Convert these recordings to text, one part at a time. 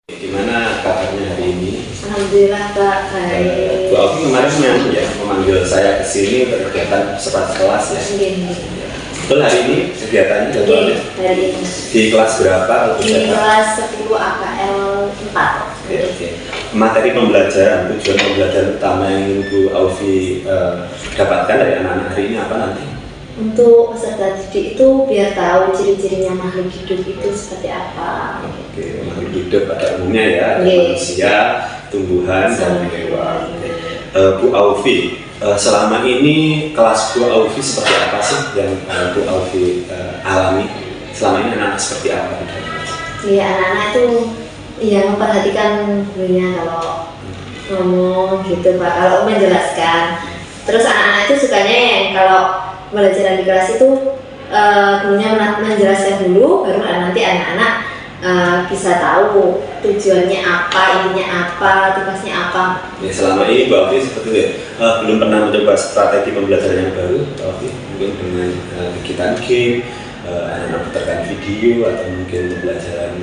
Gimana kabarnya hari ini? Alhamdulillah Kak, baik. Bu Alfi kemarin memanggil saya ke sini untuk kegiatan sekelas ya. Betul, hari ini kegiatannya jadwalnya? Hari ini. Di kelas berapa? Di kelas 10 AKL 4. Oke. Materi pembelajaran, tujuan pembelajaran utama yang ingin Bu Alfi dapatkan dari anak-anak hari ini apa nanti? Untuk peserta didik itu biar tahu ciri-cirinya makhluk hidup itu seperti apa. Oke, makhluk hidup pada umumnya ya, ada manusia, tumbuhan, dan hewan. Bu Alfi, selama ini kelas Bu Alfi seperti apa sih yang Bu Alfi alami? Selama ini anak-anak seperti apa? Iya, anak-anak itu ya memperhatikan gurunya kalau ngomong gitu Pak, kalau menjelaskan. Terus anak-anak itu sukanya yang kalau pembelajaran di kelas itu gurunya menjelaskan dulu, baru nanti anak-anak bisa tahu tujuannya apa, intinya apa, tugasnya apa. Ya, selama ini Bu Alfi seperti itu ya, belum pernah mencoba strategi pembelajaran yang baru, Bu Alfi, mungkin dengan kegiatan game, anak-anak putarkan video, atau mungkin pembelajaran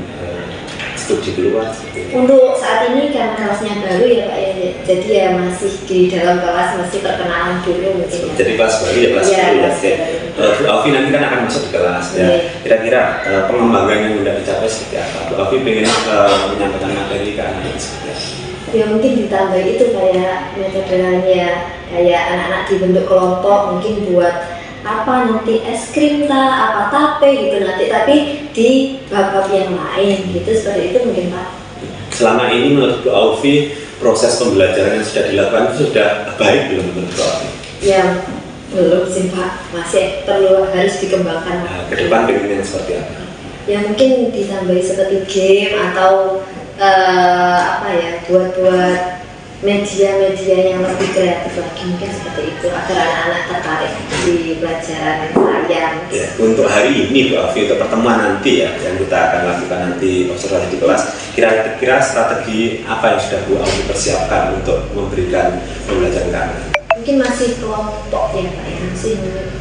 studi keluar. Untuk saat ini karena kelasnya baru ya Pak ya, jadi ya masih di dalam kelas, masih perkenalan dulu mungkin. Jadi kelas baru ya, kelas baru ya. Bu Alfi nanti kan akan masuk di kelas ya. Kira-kira pengembangan yang sudah dicapai seperti apa? Bu Alfi pengen menyampaikan materi ke anak-anak seperti apa? Ya mungkin ditambah itu kayak metodenya, kayak anak-anak dibentuk kelompok, mungkin buat apa nanti es krim apa tape gitu nanti, tapi di bab-bab yang lain gitu, seperti itu mungkin Pak. Selama ini menurut Bu Alfi proses pembelajaran yang sudah dilakukan itu sudah baik belum menurut Bu Alfi? Ya belum sih Pak, masih perlu harus dikembangkan. Nah, ke depan pengen yang seperti apa? Ya mungkin ditambahi seperti game atau apa ya, buat media-media yang lebih kreatif lagi, mungkin seperti itu agar anak-anak tertarik di pelajaran saya. Ya, untuk hari ini Bu Alfi, untuk pertemuan nanti ya yang kita akan lakukan nanti observasi di kelas, kira-kira strategi apa yang sudah Bu Alfi persiapkan untuk memberikan pembelajaran ke anak? Mungkin masih kelompok ya Pak ya,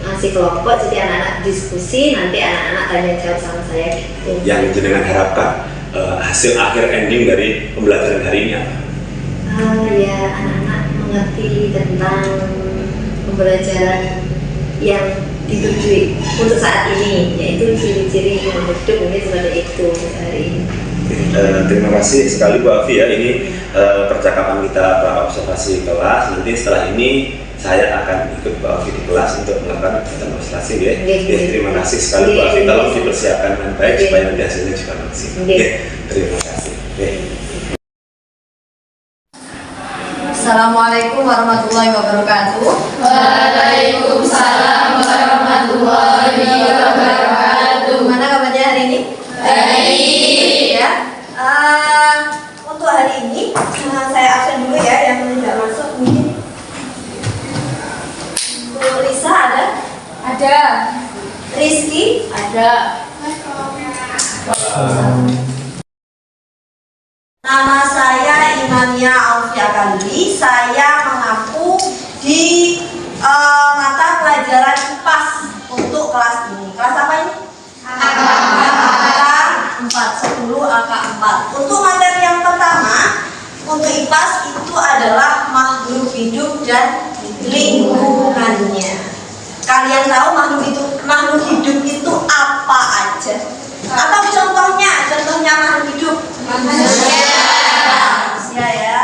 masih kelompok, jadi anak-anak diskusi, nanti anak-anak tanya jawab sama saya gitu. Yang jenengan harapkan hasil akhir ending dari pembelajaran hari ini apa? Ya anak-anak mengerti tentang pembelajaran yang ditujui untuk saat ini, yaitu ciri-ciri hidup, mungkin seperti itu hari ini. Terima kasih sekali Bu Alfi ya, ini percakapan kita observasi kelas. Nanti setelah ini saya akan ikut Bu Alfi di kelas untuk melakukan kegiatan observasi ya. Terima kasih sekali Bu Alfi, tolong dipersiapkan dengan baik supaya nanti hasilnya juga maksimal. Terima kasih. Assalamualaikum warahmatullahi wabarakatuh. Waalaikumsalam warahmatullahi wabarakatuh. Gimana kabarnya hari ini? Baik. Ya. Untuk hari ini saya absen dulu ya, yang tidak masuk mungkin. Untuk Lisa ada? Ada. Rizky? Ada. Nama saya Imania Alfia Kandri. Saya mengaku di mata pelajaran IPAS untuk kelas ini. Kelas apa ini? AK 4, 10 AK 4. Untuk materi yang pertama, untuk IPAS itu adalah makhluk hidup dan lingkungannya. Kalian tahu makhluk hidup itu apa aja? Atau contohnya makhluk hidup? Manusia ya.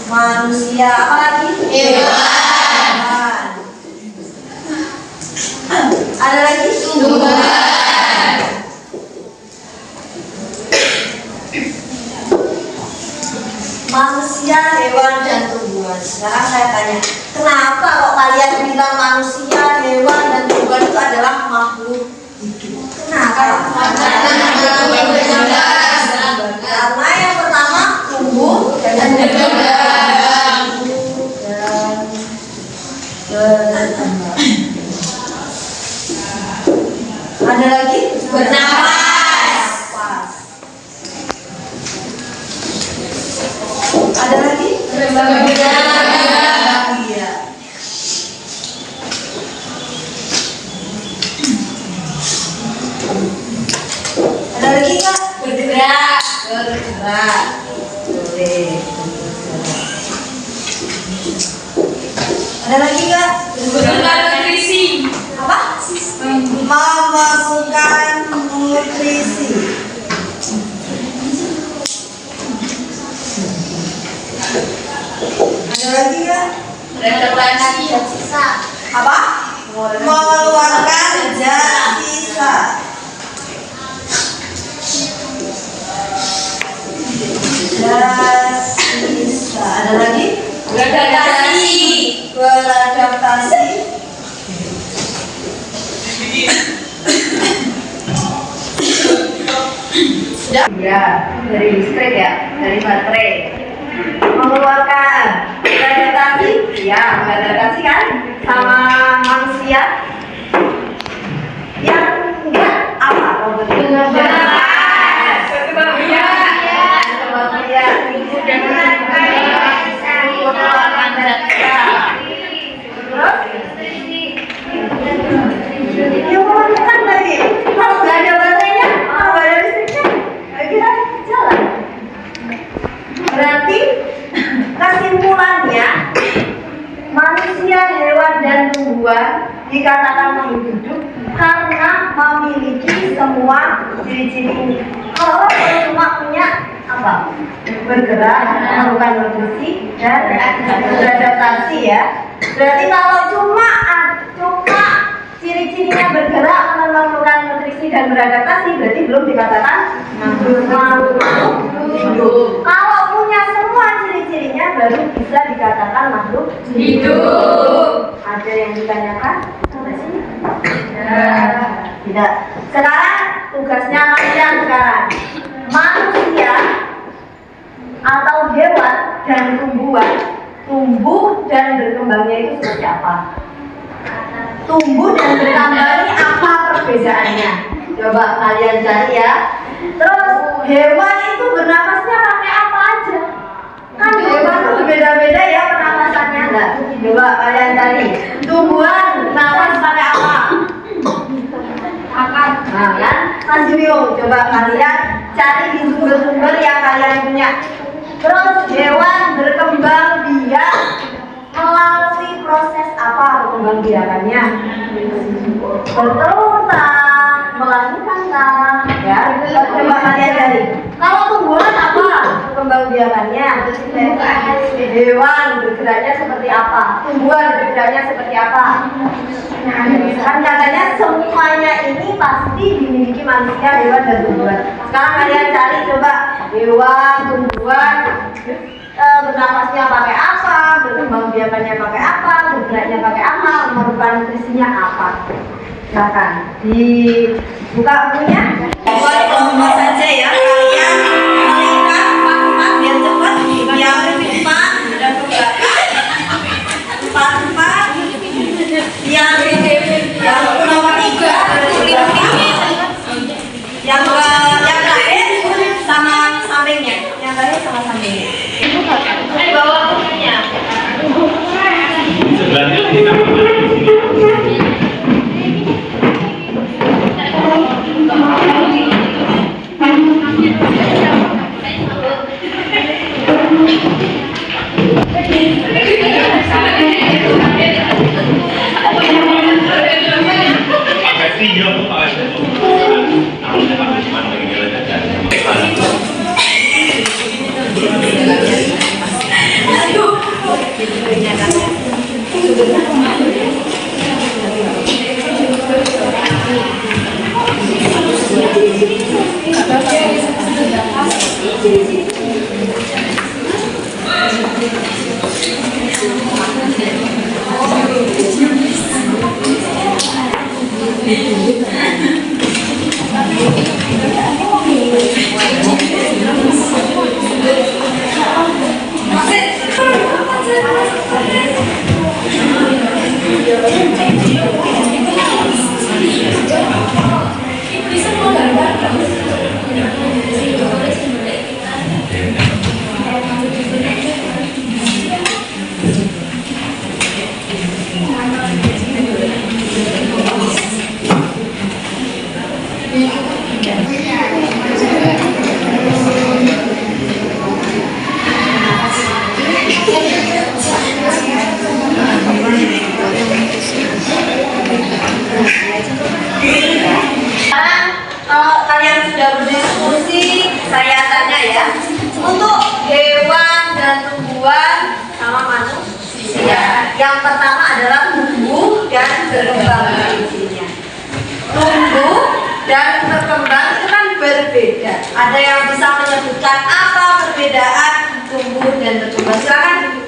Manusia. Apa lagi? Hewan. Ada lagi? Tumbuhan. Manusia, hewan, dan tumbuhan. Sekarang saya tanya, kenapa kok kalian bilang manusia, hewan, dan tumbuhan itu adalah makhluk hidup? Kenapa? Karena yang pertama tumbuh dan ada lagi Bernapas. Ada lagi iya. Ada lagi nggak? bergerak. Boleh. Ada lagi nggak? Nutrisi. Apa? Memasukkan nutrisi. Ada lagi nggak? Beradaptasi. Apa? Mengeluarkan zat sisa. Zat sisa. Ada lagi? Beradaptasi. Beradaptasi. Ya, dari listrik ya, dari baterai. Mengeluarkan beradaptasi, ya beradaptasi kan sama manusia. Yang enggak apa problemnya? Berarti kesimpulannya manusia, hewan, dan tumbuhan dikatakan makhluk hidup karena memiliki semua ciri-ciri ini. Kalau orang cuma punya apa? Bergerak, melakukan nutrisi, dan beradaptasi ya. Berarti kalau cuma ciri-cirinya bergerak, melakukan nutrisi, dan beradaptasi, berarti belum dikatakan makhluk hidup. Kalau punya semua ciri-cirinya baru bisa dikatakan makhluk Hidup. Ada yang ditanyakan sampai sini? Tidak. Sekarang tugasnya kalian sekarang. Manusia atau hewan dan tumbuhan tumbuh dan berkembangnya itu seperti apa? Tumbuh dan berkembang ini apa perbedaannya? Coba kalian cari ya. Terus hewan itu bernafasnya pakai apa aja? Kan hewan itu berbeda-beda ya pernapasannya. Nah, coba kalian cari. Tumbuhan nafas pakai apa? Nah, kan? Mas Jumio, coba kalian cari di sumber-sumber yang kalian punya. Terus hewan berkembang biak melalui proses apa perkembangbiakannya? Bertelur tak, melahirkan tak, ya? Coba kalian cari. Kalau tumbuhan apa perkembangbiakannya? Hewan bergeraknya seperti apa? Tumbuhan bergeraknya seperti apa? Kan katanya semuanya ini pasti dimiliki manusia, hewan, dan tumbuhan. Sekarang kalian cari coba hewan, tumbuhan bernafasnya pakai apa, berkembangbiakannya pakai apa, bergeraknya pakai apa, memerlukan nutrisinya apa. Silakan dibuka bukunya. Buat rumah saja ya, kalian melihat empat biar cepat. Yang depan dan belakang empat. Yang nomor 3 yang terakhir sama sampingnya. Yang terakhir sama sampingnya. Bawa bukunya. Sebenarnya kita Kalau kalian sudah berdiskusi, saya tanya ya. Untuk hewan dan tumbuhan sama manusia, yang pertama adalah tumbuh dan berkembang intinya. Tumbuh dan berkembang itu kan berbeda. Ada yang bisa menyebutkan apa perbedaan tumbuh dan berkembang? Silakan.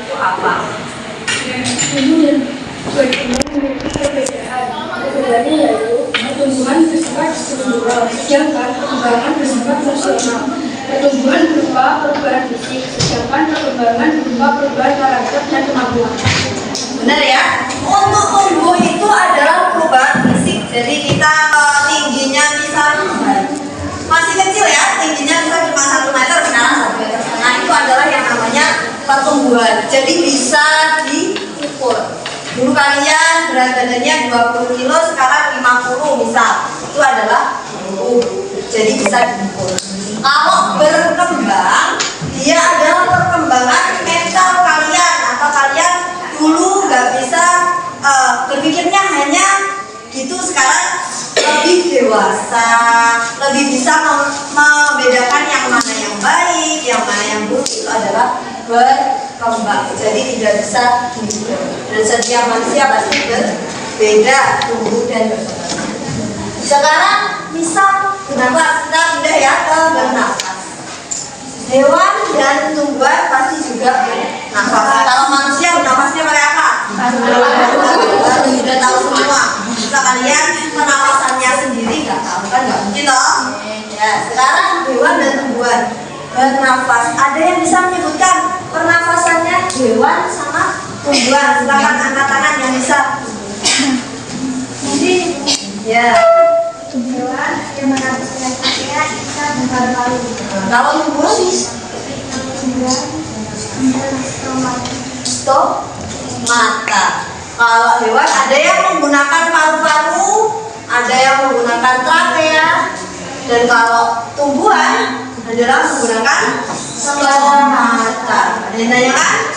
Itu apa? Tumbuh dan berkembang memiliki perbedaan. Perbedaannya yaitu pertumbuhan bersifat struktural, sedangkan perkembangan bersifat fungsional. Pertumbuhan berupa perubahan fisik, sedangkan perkembangan berupa perubahan karakter dan kemampuan. Benar ya? Untuk tumbuh itu adalah perubahan fisik. Jadi kita tingginya bisa masih kecil ya, tingginya bisa cuma 1 meter, sekarang 1,5 meter. Itu adalah yang namanya pertumbuhan. Jadi bisa diukur. Dulu kalian berat badannya 20 kilo, sekarang 50 misal. Itu adalah jadi bisa diukur. Kalau berkembang, dia adalah perkembangan mental kalian. Atau kalian dulu nggak bisa berpikirnya hanya gitu, sekarang lebih dewasa, lebih bisa membedakan yang mana yang baik, yang mana yang buruk. Itu adalah berkembang. Jadi tidak bisa diukur. Dan setiap manusia pasti berbeda tumbuh dan berkembang. Sekarang misal bernafas, kita pindah ya ke bernafas. Hewan dan tumbuhan pasti juga bernafas. Kalau manusia bernafasnya pakai apa? Sudah tahu semua. Bisa kalian pernapasannya sendiri nggak tahu kan? Nggak mungkin loh. Ya, sekarang hewan dan tumbuhan bernafas. Ada yang bisa menyebutkan pernafasannya hewan sama tumbuhan? Silakan angkat tangan yang bisa. Jadi, ya. Hewan yang menafaskan nafasnya bisa berparu-paru. Kalau tumbuhan stomata. Kalau hewan ada yang menggunakan paru-paru, ada yang menggunakan trakea, dan kalau tumbuhan adalah menggunakan stomata. Ada yang nanya kan?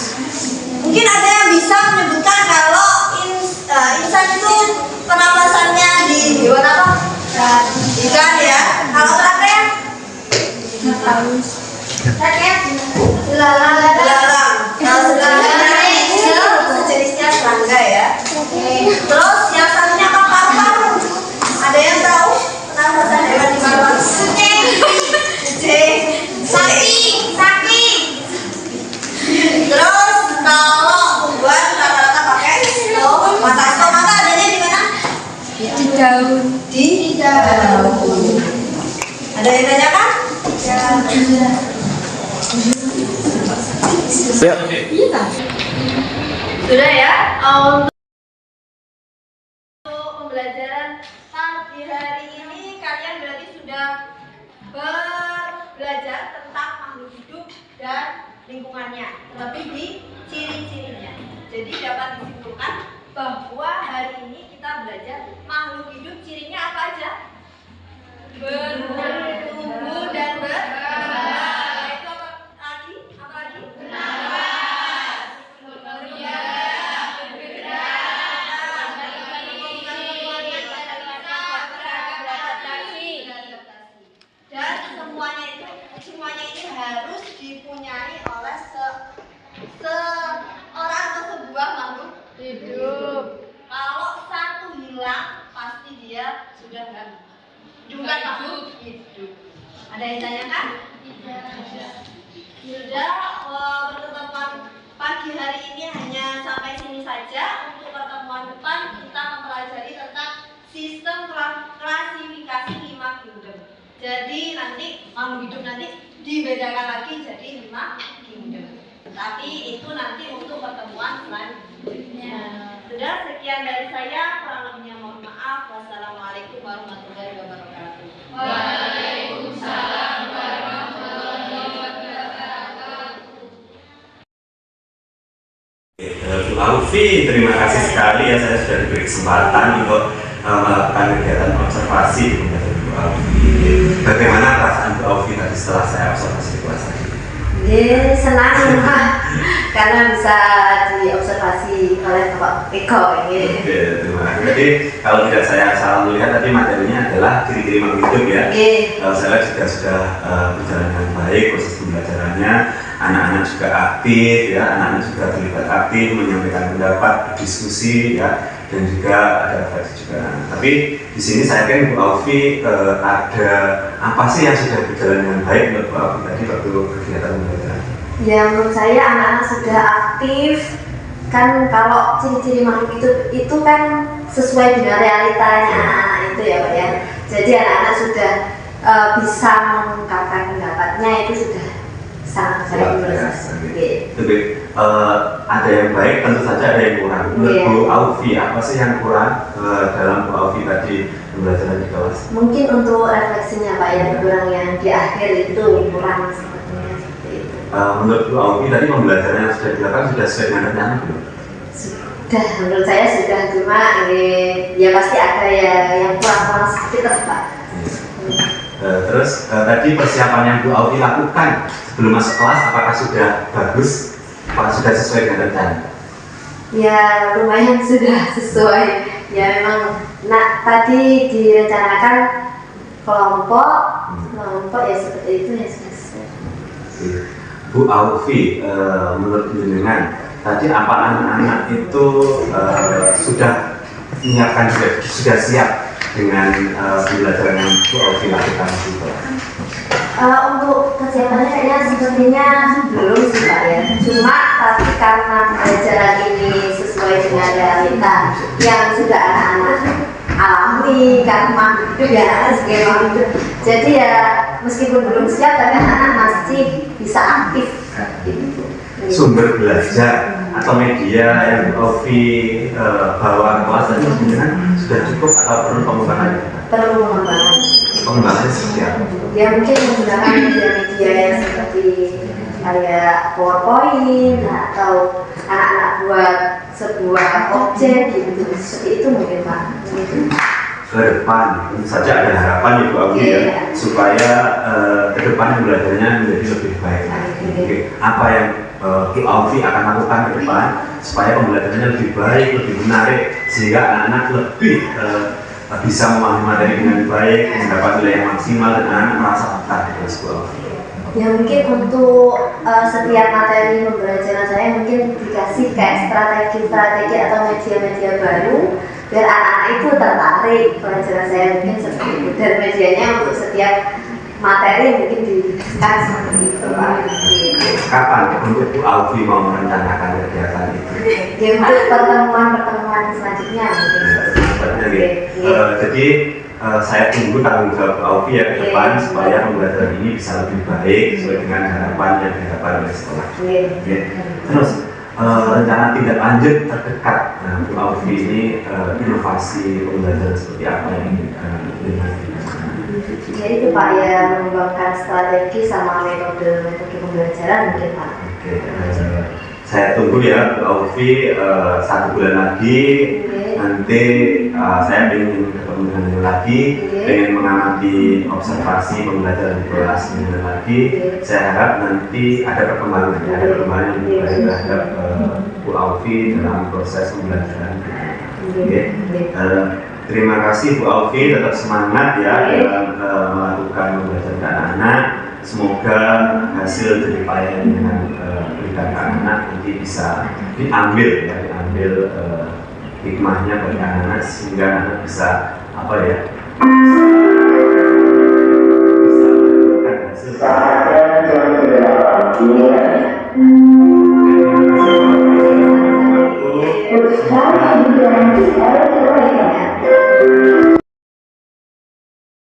Mungkin ada yang bisa menyebutkan kalau insan itu pernapasannya di hewan apa? Ikan ya. Kalau trakea? Trakea? Belalang. Kalau sejenisnya serangga ya. Terus yang satunya apa? Paru-paru. Ada yang tahu pernapasan hewan di paru-paru? Kucing. Sapi. Terus kalau tumbuhan rata-rata pakai stomata. Stomata adanya di mana? Di daun. Di daun. Ada yang tanyakan? Ya. Sudah ya. Untuk pembelajaran pagi hari ini kalian berarti sudah belajar tentang makhluk hidup dan lingkungannya, terlebih di ciri-cirinya. Jadi dapat disimpulkan bahwa hari ini kita belajar makhluk hidup cirinya apa aja? Bertumbuh dan berkembang. Itu apa lagi? Bernafas. Kemudian bergerak. Dan semuanya ini harus dipunyai oleh seorang atau sebuah makhluk hidup. Kalau satu hilang, pasti dia sudah bukan makhluk hidup. Ada yang tanyakan? Tidak. Sudah, pertemuan pagi hari ini hanya sampai sini saja. Untuk pertemuan depan kita mempelajari tentang sistem klasifikasi 5 kingdom. Jadi nanti makhluk hidup nanti dibedakan lagi jadi 5 kingdom. Tapi itu nanti untuk pertemuan selanjutnya. Sudah, sekian dari saya, kurang lebihnya mohon maaf. Wassalamualaikum warahmatullahi wabarakatuh. Waalaikumsalam warahmatullahi wabarakatuh. Bu Aufi, terima kasih sekali ya, saya sudah diberi kesempatan untuk melakukan kegiatan observasi di kegiatan Bu Aufi. Bagaimana perasaan Bu Aufi tadi setelah saya observasi di kelas tadi? Senang karena bisa diobservasi oleh Bapak Eko ini. Oke, terima kasih. Jadi kalau tidak saya salah melihat tadi materinya adalah ciri-ciri makhluk hidup ya. Saya lihat juga sudah berjalan dengan baik proses pembelajarannya. Anak-anak juga aktif ya, anak-anak juga terlibat aktif menyampaikan pendapat, diskusi ya, dan juga ada refleksi juga. Tapi di sini saya yakin Bu Aufi ada apa sih yang sudah berjalan dengan baik menurut Bu Aufi tadi waktu kegiatan pembelajaran? Ya menurut saya anak-anak sudah aktif kan. Kalau ciri-ciri makhluk itu kan sesuai dengan realitanya itu ya Pak ya. Jadi anak-anak sudah bisa mengungkapkan pendapatnya, itu sudah sangat baik menurut saya. Tapi ada yang baik, tentu saja ada yang kurang. Menurut Bu Aufi apa sih yang kurang dalam Bu Aufi tadi pembelajaran di kelas? Mungkin untuk refleksinya Pak yang kurang, yang di akhir itu kurang sepertinya seperti itu. Menurut Bu Aufi tadi pembelajaran yang sudah dilakukan sudah sesuai dengan rencana belum? Sudah, menurut saya sudah, cuma ya pasti ada yang kurang-kurang sedikit lah Pak. Terus tadi persiapan yang Bu Aufi lakukan sebelum masuk kelas apakah sudah bagus? Apakah sudah sesuai dengan rencana? Ya lumayan sudah sesuai. Ya memang tadi direncanakan kelompok ya seperti itu ya sesuai. Bu Aufi, menurut jenengan tadi apa anak-anak itu sudah menyiapkan, sudah siap dengan pembelajaran yang Bu Aufi lakukan di kelas? Untuk kesiapannya kayaknya sepertinya belum sih Pak ya. Cuma tapi karena pembelajaran ini sesuai dengan realita yang sudah anak-anak alami karena hidup ya, skema hidup. Jadi ya meskipun belum siap tapi anak-anak masih bisa aktif. Sumber belajar atau media yang Bu Aufi bawa ke kelas tadi sebenarnya sudah cukup atau perlu pengembangan? Perlu pengembangan. Pengembangannya seperti apa? Ya mungkin menggunakan media-media yang seperti kayak PowerPoint atau anak-anak buat sebuah objek gitu, seperti itu mungkin Pak. Ke depan tentu saja ada harapan ya Bu Aufi ya, supaya ke depan belajarnya menjadi lebih baik. Apa yang Bu Aufi akan lakukan ke depan supaya pembelajarannya lebih baik, lebih menarik, sehingga anak-anak lebih bisa memahami materi dengan baik, mendapat nilai yang maksimal, dan anak-anak merasa betah di sekolah. Ya mungkin untuk setiap materi pembelajaran saya mungkin dikasih kayak strategi-strategi atau media-media baru biar anak-anak itu tertarik pelajaran saya, mungkin seperti itu. Dan medianya untuk setiap materi mungkin diberikan seperti itu Pak. Kapan untuk Bu Aufi mau merencanakan kegiatan itu? Ya untuk pertemuan selanjutnya mungkin. Jadi saya tunggu tanggung jawab Bu Aufi ya ke depan supaya pembelajaran ini bisa lebih baik sesuai dengan harapan yang diharapkan oleh sekolah. Terus rencana tindak lanjut terdekat Bu Aufi ini inovasi pembelajaran seperti apa yang ingin Ya itu Pak ya, mengembangkan strategi sama metode pembelajaran mungkin Pak. Oke, saya tunggu ya Bu Aufi 1 bulan lagi. Nanti saya ingin ketemu dengan lagi, ingin mengamati observasi pembelajaran di kelas dengan lagi. Saya harap nanti ada perkembangan yang lebih baik terhadap Bu Aufi dalam proses pembelajaran. Terima kasih Bu Aufi, tetap semangat ya dalam melakukan pembelajaran ke anak-anak. Semoga hasil dari payah dengan berikan ke anak nanti bisa diambil hikmahnya bagi anak-anak sehingga anak bisa bisa mendapatkan hasil.